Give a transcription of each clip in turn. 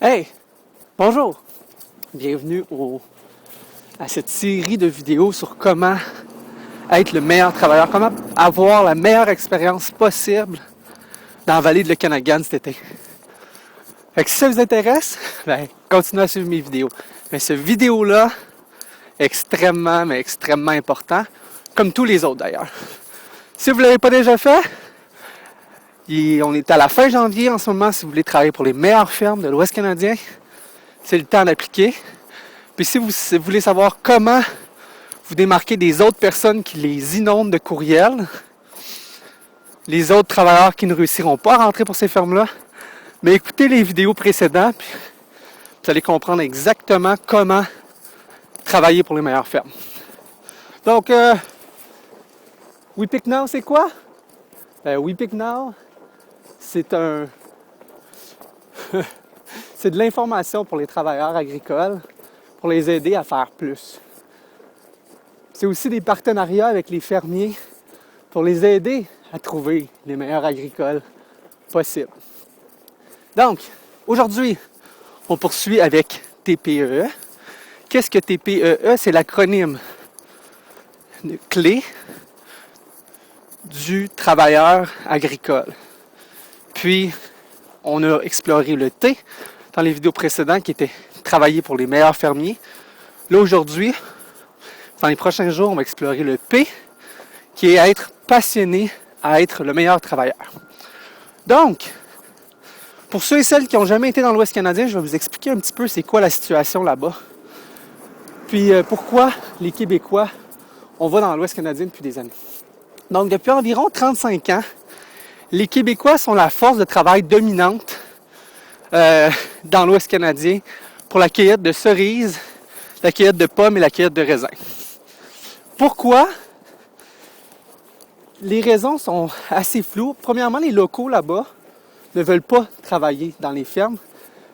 Hey! Bonjour! Bienvenue à cette série de vidéos sur comment être le meilleur travailleur, comment avoir la meilleure expérience possible dans la vallée de l'Okanagan cet été. Fait que si ça vous intéresse, continuez à suivre mes vidéos. Mais cette vidéo-là est extrêmement important, comme tous les autres d'ailleurs. Si vous ne l'avez pas déjà fait, on est à la fin janvier en ce moment. Si vous voulez travailler pour les meilleures fermes de l'Ouest canadien, c'est le temps d'appliquer. Puis si vous voulez savoir comment vous démarquer des autres personnes qui les inondent de courriels, les autres travailleurs qui ne réussiront pas à rentrer pour ces fermes-là, mais écoutez les vidéos précédentes, puis vous allez comprendre exactement comment travailler pour les meilleures fermes. Donc, We Pick Now, c'est quoi? We Pick Now, c'est c'est de l'information pour les travailleurs agricoles, pour les aider à faire plus. C'est aussi des partenariats avec les fermiers pour les aider à trouver les meilleurs agricoles possibles. Donc, aujourd'hui, on poursuit avec TPEE. Qu'est-ce que TPEE? C'est l'acronyme clé du travailleur agricole. Puis, on a exploré le T dans les vidéos précédentes qui était travailler pour les meilleurs fermiers. Là, aujourd'hui, dans les prochains jours, on va explorer le P qui est être passionné à être le meilleur travailleur. Donc, pour ceux et celles qui n'ont jamais été dans l'Ouest canadien, je vais vous expliquer un petit peu c'est quoi la situation là-bas. Puis pourquoi les Québécois, on va dans l'Ouest canadien depuis des années. Donc, depuis environ 35 ans, les Québécois sont la force de travail dominante dans l'Ouest canadien pour la cueillette de cerises, la cueillette de pommes et la cueillette de raisins. Pourquoi? Les raisons sont assez floues. Premièrement, les locaux là-bas ne veulent pas travailler dans les fermes.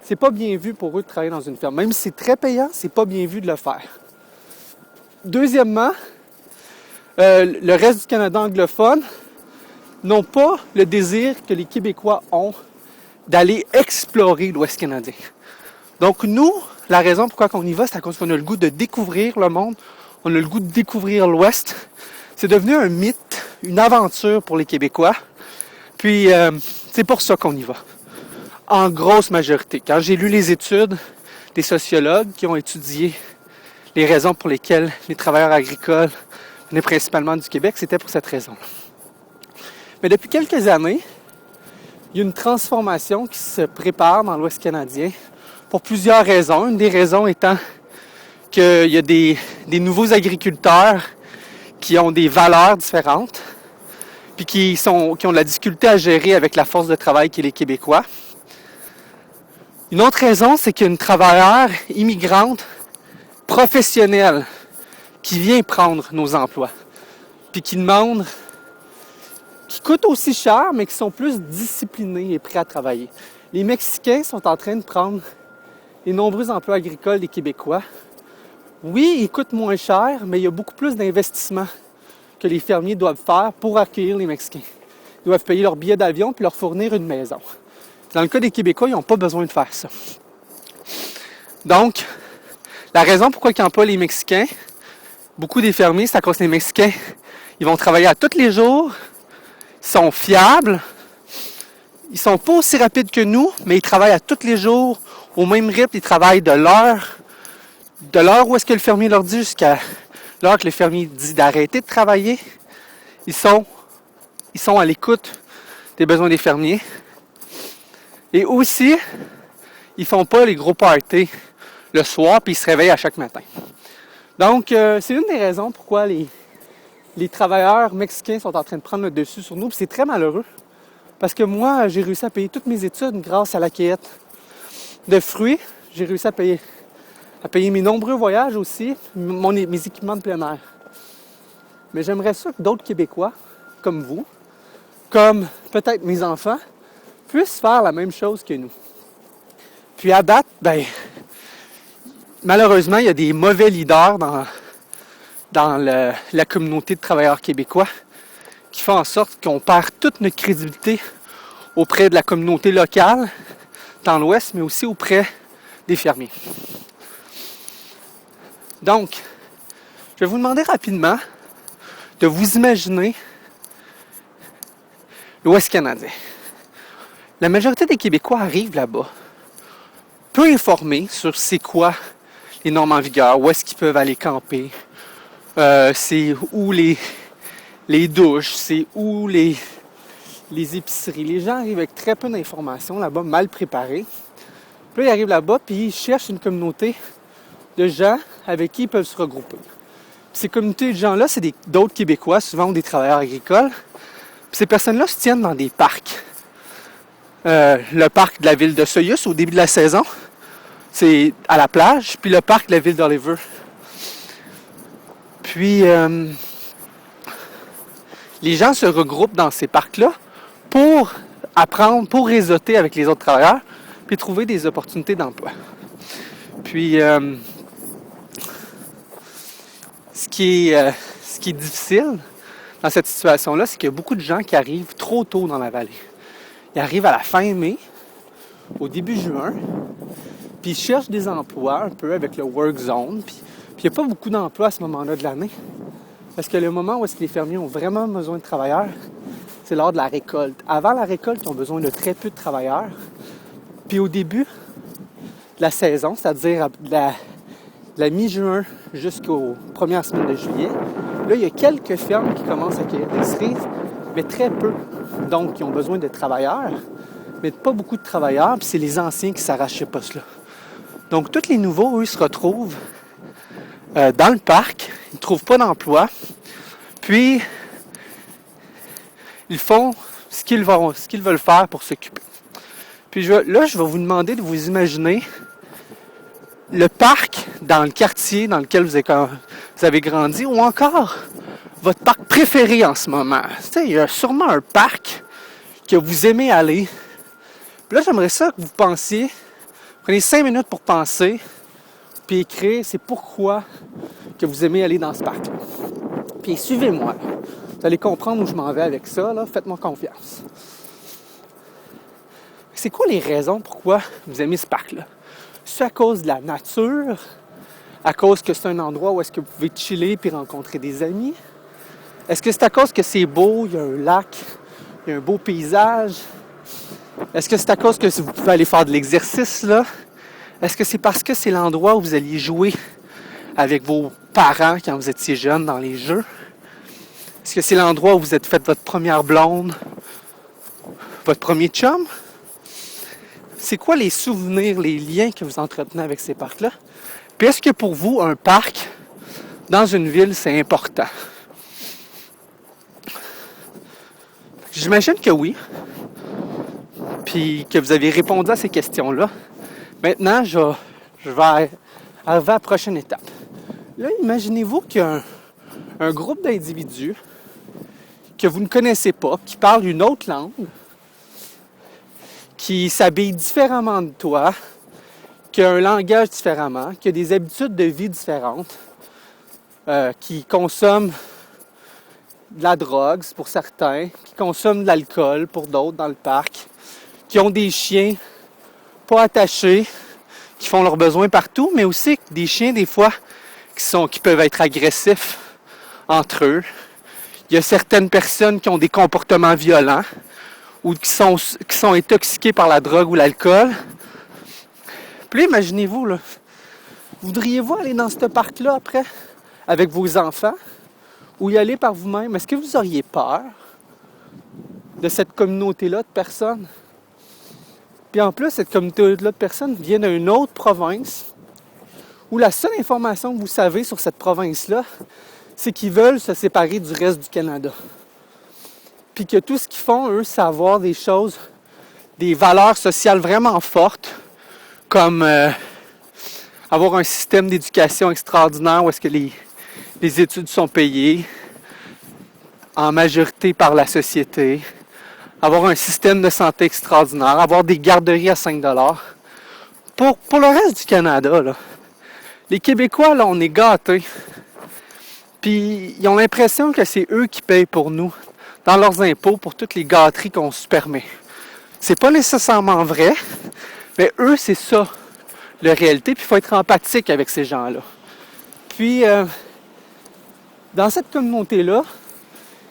C'est pas bien vu pour eux de travailler dans une ferme. Même si c'est très payant, c'est pas bien vu de le faire. Deuxièmement, le reste du Canada anglophone n'ont pas le désir que les Québécois ont d'aller explorer l'Ouest canadien. Donc nous, la raison pourquoi on y va, c'est à cause qu'on a le goût de découvrir le monde, on a le goût de découvrir l'Ouest. C'est devenu un mythe, une aventure pour les Québécois. Puis c'est pour ça qu'on y va. En grosse majorité. Quand j'ai lu les études des sociologues qui ont étudié les raisons pour lesquelles les travailleurs agricoles venaient principalement du Québec, c'était pour cette raison-là. Mais depuis quelques années, il y a une transformation qui se prépare dans l'Ouest canadien pour plusieurs raisons. Une des raisons étant qu'il y a des nouveaux agriculteurs qui ont des valeurs différentes puis qui ont de la difficulté à gérer avec la force de travail qui est les Québécois. Une autre raison, c'est qu'il y a une travailleure immigrante professionnelle qui vient prendre nos emplois puis qui coûtent aussi cher, mais qui sont plus disciplinés et prêts à travailler. Les Mexicains sont en train de prendre les nombreux emplois agricoles des Québécois. Oui, ils coûtent moins cher, mais il y a beaucoup plus d'investissements que les fermiers doivent faire pour accueillir les Mexicains. Ils doivent payer leur billet d'avion puis leur fournir une maison. Dans le cas des Québécois, ils n'ont pas besoin de faire ça. Donc, la raison pourquoi ils n'emploient les Mexicains, beaucoup des fermiers, c'est à cause que les Mexicains, ils vont travailler à tous les jours, ils sont fiables, ils sont pas aussi rapides que nous, mais ils travaillent à tous les jours, au même rythme, ils travaillent de l'heure où est-ce que le fermier leur dit jusqu'à l'heure que le fermier dit d'arrêter de travailler. Ils sont à l'écoute des besoins des fermiers. Et aussi, ils font pas les gros parties le soir, puis ils se réveillent à chaque matin. Donc, c'est une des raisons pourquoi les travailleurs mexicains sont en train de prendre le dessus sur nous. Puis c'est très malheureux. Parce que moi, j'ai réussi à payer toutes mes études grâce à la cueillette de fruits. J'ai réussi à payer mes nombreux voyages aussi, mes équipements de plein air. Mais j'aimerais ça que d'autres Québécois, comme vous, comme peut-être mes enfants, puissent faire la même chose que nous. Puis à date, malheureusement, il y a des mauvais leaders dans la communauté de travailleurs québécois qui font en sorte qu'on perd toute notre crédibilité auprès de la communauté locale, dans l'Ouest, mais aussi auprès des fermiers. Donc, je vais vous demander rapidement de vous imaginer l'Ouest canadien. La majorité des Québécois arrivent là-bas, peu informés sur c'est quoi les normes en vigueur, où est-ce qu'ils peuvent aller camper, c'est où les douches, c'est où les épiceries. Les gens arrivent avec très peu d'informations là-bas, mal préparés. Puis là, ils arrivent là-bas, puis ils cherchent une communauté de gens avec qui ils peuvent se regrouper. Puis ces communautés de gens-là, c'est d'autres Québécois, souvent des travailleurs agricoles. Puis ces personnes-là se tiennent dans des parcs. Le parc de la ville de Soyuz au début de la saison, c'est à la plage, puis le parc de la ville d'Oliver. Puis les gens se regroupent dans ces parcs-là pour apprendre, pour réseauter avec les autres travailleurs, puis trouver des opportunités d'emploi. Puis ce qui est difficile dans cette situation-là, c'est qu'il y a beaucoup de gens qui arrivent trop tôt dans la vallée. Ils arrivent à la fin mai, au début juin, puis ils cherchent des emplois un peu avec le work zone. Puis il n'y a pas beaucoup d'emplois à ce moment-là de l'année. Parce que le moment où est-ce que les fermiers ont vraiment besoin de travailleurs, c'est lors de la récolte. Avant la récolte, ils ont besoin de très peu de travailleurs. Puis au début de la saison, c'est-à-dire de la mi-juin jusqu'aux premières semaines de juillet, là, il y a quelques fermes qui commencent à accueillir des cerises, mais très peu. Donc, ils ont besoin de travailleurs, mais pas beaucoup de travailleurs, puis c'est les anciens qui s'arrachent ces postes-là. Donc, tous les nouveaux, eux, se retrouvent dans le parc, ils ne trouvent pas d'emploi, puis ils font ce qu'ils veulent faire pour s'occuper. Puis là, je vais vous demander de vous imaginer le parc dans le quartier dans lequel vous avez grandi, ou encore votre parc préféré en ce moment. Tu sais, il y a sûrement un parc que vous aimez aller. Puis là, j'aimerais ça que vous pensiez, prenez 5 minutes pour penser, puis écrire c'est pourquoi que vous aimez aller dans ce parc-là. Puis suivez-moi. Vous allez comprendre où je m'en vais avec ça, là. Faites-moi confiance. C'est quoi les raisons pourquoi vous aimez ce parc-là? C'est à cause de la nature, à cause que c'est un endroit où est-ce que vous pouvez chiller puis rencontrer des amis? Est-ce que c'est à cause que c'est beau, il y a un lac, il y a un beau paysage? Est-ce que c'est à cause que vous pouvez aller faire de l'exercice là? Est-ce que c'est parce que c'est l'endroit où vous alliez jouer avec vos parents quand vous étiez jeunes dans les jeux? Est-ce que c'est l'endroit où vous êtes fait votre première blonde, votre premier chum? C'est quoi les souvenirs, les liens que vous entretenez avec ces parcs-là? Puis est-ce que pour vous, un parc dans une ville, c'est important? J'imagine que oui. Puis que vous avez répondu à ces questions-là. Maintenant, je vais arriver à la prochaine étape. Là, imaginez-vous qu'il y a un groupe d'individus que vous ne connaissez pas, qui parlent une autre langue, qui s'habille différemment de toi, qui a un langage différemment, qui a des habitudes de vie différentes, qui consomment de la drogue pour certains, qui consomment de l'alcool pour d'autres dans le parc, qui ont des chiens pas attachés, qui font leurs besoins partout, mais aussi des chiens des fois qui peuvent être agressifs entre eux. Il y a certaines personnes qui ont des comportements violents, ou qui sont intoxiqués par la drogue ou l'alcool. Puis là, imaginez-vous, là, voudriez-vous aller dans ce parc-là après, avec vos enfants, ou y aller par vous-même? Est-ce que vous auriez peur de cette communauté-là de personnes? Puis en plus, cette communauté-là de personnes vient d'une autre province, où la seule information que vous savez sur cette province-là, c'est qu'ils veulent se séparer du reste du Canada. Puis que tout ce qu'ils font, eux, c'est avoir des choses, des valeurs sociales vraiment fortes, comme avoir un système d'éducation extraordinaire où est-ce que les études sont payées, en majorité par la société, avoir un système de santé extraordinaire, avoir des garderies à 5 $. Pour le reste du Canada, là, les Québécois, là, on est gâtés. Puis ils ont l'impression que c'est eux qui payent pour nous, dans leurs impôts, pour toutes les gâteries qu'on se permet. C'est pas nécessairement vrai, Mais eux, c'est ça, la réalité, puis il faut être empathique avec ces gens-là. Puis, dans cette communauté-là,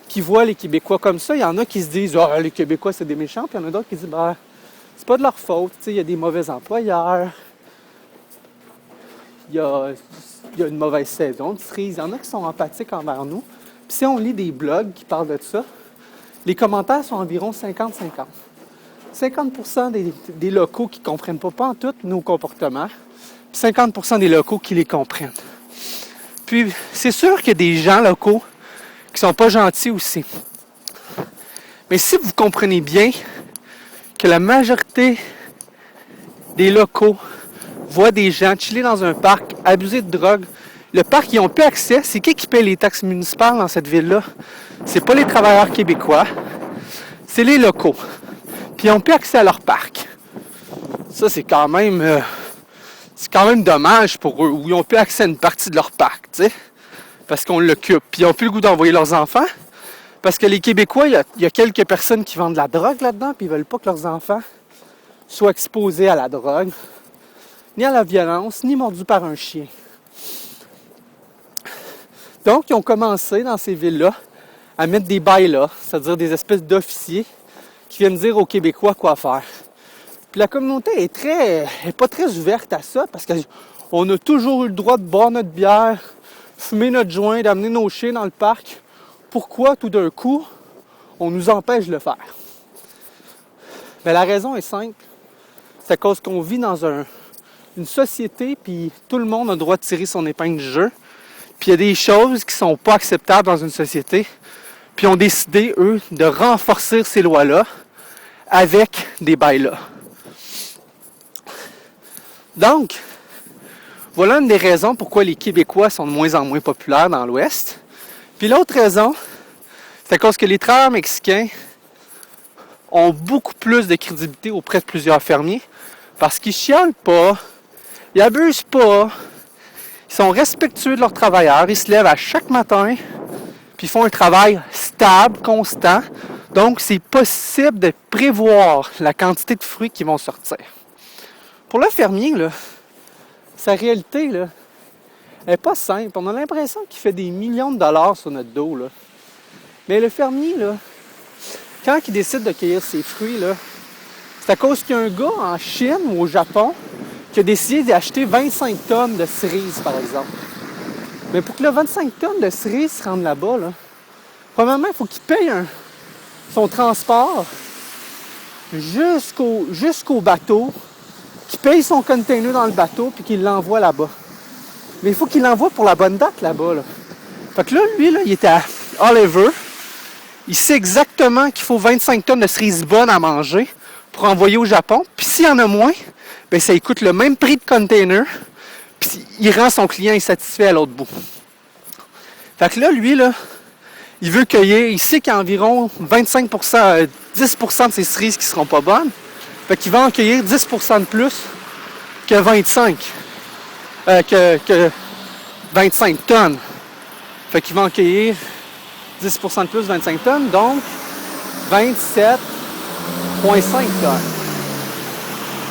qui voient les Québécois comme ça, il y en a qui se disent « Ah, les Québécois, c'est des méchants », puis il y en a d'autres qui disent « Ben, c'est pas de leur faute, il y a des mauvais employeurs, il y a une mauvaise saison de cerises. » Il y en a qui sont empathiques envers nous. Puis si on lit des blogs qui parlent de ça, les commentaires sont environ 50-50. 50% des locaux qui ne comprennent pas en tout nos comportements, puis 50% des locaux qui les comprennent. Puis c'est sûr qu'il y a des gens locaux qui sont pas gentils aussi. Mais si vous comprenez bien que la majorité des locaux voient des gens chiller dans un parc, abuser de drogue, le parc, ils n'ont plus accès. C'est qui paie les taxes municipales dans cette ville-là? C'est pas les travailleurs québécois, c'est les locaux. Puis ils n'ont plus accès à leur parc. Ça, c'est quand même dommage pour eux. Ou ils n'ont plus accès à une partie de leur parc, tu sais, parce qu'on l'occupe. Puis ils n'ont plus le goût d'envoyer leurs enfants. Parce que les Québécois, il y a quelques personnes qui vendent de la drogue là-dedans, puis ils veulent pas que leurs enfants soient exposés à la drogue, ni à la violence, ni mordus par un chien. Donc, ils ont commencé dans ces villes-là à mettre des bails-là, c'est-à-dire des espèces d'officiers qui viennent dire aux Québécois quoi faire. Puis la communauté est pas très ouverte à ça parce qu'on a toujours eu le droit de boire notre bière, fumer notre joint, d'amener nos chiens dans le parc. Pourquoi, tout d'un coup, on nous empêche de le faire? Bien, la raison est simple. C'est à cause qu'on vit dans une société, puis tout le monde a le droit de tirer son épingle du jeu. Puis il y a des choses qui sont pas acceptables dans une société. Puis ils ont décidé, eux, de renforcer ces lois-là avec des bails-là. Donc, voilà une des raisons pourquoi les Québécois sont de moins en moins populaires dans l'Ouest. Puis l'autre raison, c'est à cause que les travailleurs mexicains ont beaucoup plus de crédibilité auprès de plusieurs fermiers parce qu'ils chialent pas, ils abusent pas, ils sont respectueux de leurs travailleurs, ils se lèvent à chaque matin, puis ils font un travail stable, constant. Donc, c'est possible de prévoir la quantité de fruits qui vont sortir. Pour le fermier, là, sa réalité, là, elle n'est pas simple. On a l'impression qu'il fait des millions de dollars sur notre dos, là. Mais le fermier, là, quand il décide de cueillir ses fruits, là, c'est à cause qu'il y a un gars en Chine ou au Japon qui a décidé d'acheter 25 tonnes de cerises, par exemple. Mais pour que le 25 tonnes de cerises se rendent là-bas, là, premièrement, il faut qu'il paye son transport jusqu'au bateau, qu'il paye son container dans le bateau puis qu'il l'envoie là-bas. Mais il faut qu'il l'envoie pour la bonne date là-bas. Là. Fait que là, lui, là, il est à Oliver. Il sait exactement qu'il faut 25 tonnes de cerises bonnes à manger pour envoyer au Japon. Puis s'il y en a moins, bien, ça lui coûte le même prix de container. Puis il rend son client insatisfait à l'autre bout. Fait que là, lui, là, il veut cueillir. Il sait qu'il y a environ 25%, 10% de ses cerises qui ne seront pas bonnes. Fait qu'il va en cueillir 10% de plus que 25. Que 25 tonnes. Fait qu'il va en cueillir 10% de plus, 25 tonnes, donc 27,5 tonnes.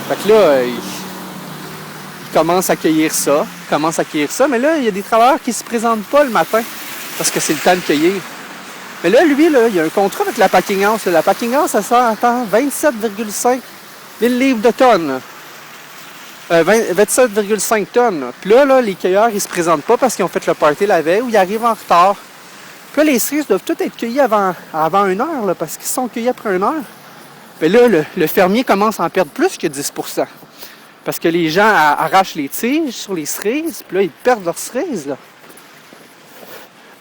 Fait que là, il commence à cueillir ça, mais là, il y a des travailleurs qui ne se présentent pas le matin parce que c'est le temps de cueillir. Mais là, lui, là, il y a un contrat avec la Packing House. La Packing House, ça sort en 27,5 000 livres de tonnes. 27,5 tonnes. Puis là, les cueilleurs, ils ne se présentent pas parce qu'ils ont fait le party la veille ou ils arrivent en retard. Puis là, les cerises doivent toutes être cueillies avant 1 heure, là, parce qu'ils sont cueillis après 1 heure. Puis là, le fermier commence à en perdre plus que 10%. Parce que les gens arrachent les tiges sur les cerises, puis là, ils perdent leurs cerises. Là.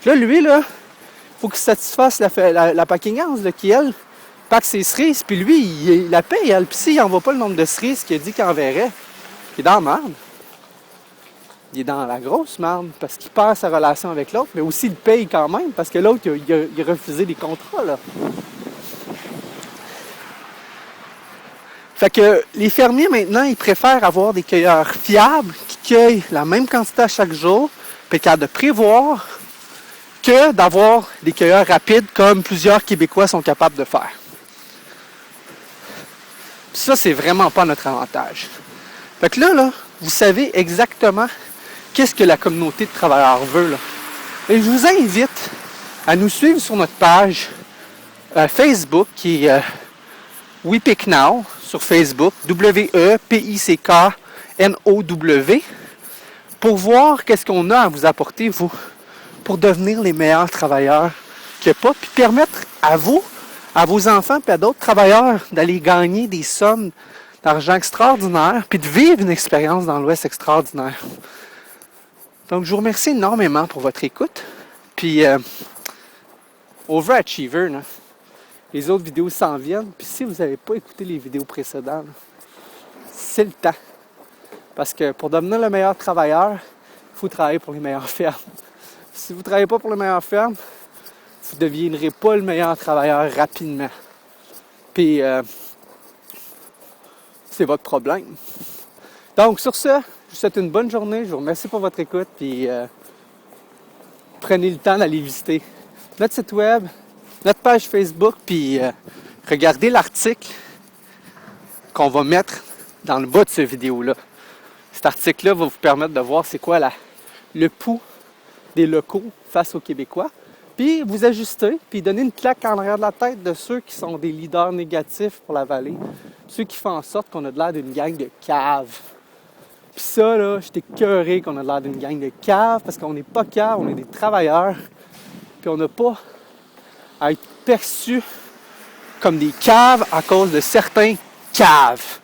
Puis là, lui, là, il faut qu'il satisfasse la Packing House, là, qui, elle, pack ses cerises, puis lui, il la paye, elle. Puis s'il n'envoie pas le nombre de cerises qu'il a dit qu'il enverrait, il est dans la merde. Il est dans la grosse merde parce qu'il perd sa relation avec l'autre, mais aussi il paye quand même parce que l'autre, il a refusé des contrats, là. Fait que les fermiers, maintenant, ils préfèrent avoir des cueilleurs fiables qui cueillent la même quantité à chaque jour, puis capable de prévoir, que d'avoir des cueilleurs rapides comme plusieurs Québécois sont capables de faire. Puis Puis ça, c'est vraiment pas notre avantage. Fait que là, vous savez exactement qu'est-ce que la communauté de travailleurs veut, là. Et je vous invite à nous suivre sur notre page Facebook qui est We Pick Now sur Facebook, WEPICKNOW, pour voir qu'est-ce qu'on a à vous apporter, vous, pour devenir les meilleurs travailleurs qu'il n'y a pas, puis permettre à vous, à vos enfants, puis à d'autres travailleurs d'aller gagner des sommes d'argent extraordinaires, puis de vivre une expérience dans l'Ouest extraordinaire. Donc, je vous remercie énormément pour votre écoute. Puis, Overachiever, là, les autres vidéos s'en viennent. Puis, si vous n'avez pas écouté les vidéos précédentes, c'est le temps. Parce que pour devenir le meilleur travailleur, il faut travailler pour les meilleures fermes. Si vous ne travaillez pas pour les meilleures fermes, vous ne deviendrez pas le meilleur travailleur rapidement. Puis, c'est votre problème. Donc, sur ce, je vous souhaite une bonne journée. Je vous remercie pour votre écoute. Puis, prenez le temps d'aller visiter notre site web, notre page Facebook, puis regardez l'article qu'on va mettre dans le bas de cette vidéo-là. Cet article-là va vous permettre de voir c'est quoi le pouls des locaux face aux Québécois. Puis vous ajuster, puis donner une claque en arrière de la tête de ceux qui sont des leaders négatifs pour la vallée. Ceux qui font en sorte qu'on a de l'air d'une gang de caves. Puis ça, là, j'étais écœuré qu'on a l'air d'une gang de caves parce qu'on n'est pas caves, on est des travailleurs. Puis on n'a pas à être perçus comme des caves à cause de certains caves.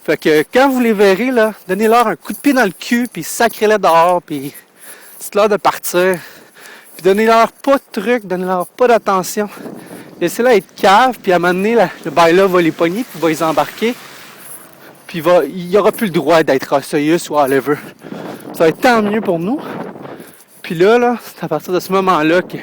Fait que quand vous les verrez, là, donnez-leur un coup de pied dans le cul, puis sacrez-les dehors, puis dites-leur de partir. Puis donnez-leur pas de trucs, donnez-leur pas d'attention. Laissez-les être caves, puis à un moment donné, le bail-là va les pogner, puis va les embarquer. Puis il n'y aura plus le droit d'être Osseus ou Oliver. Ça va être tant mieux pour nous. Puis là, c'est à partir de ce moment-là que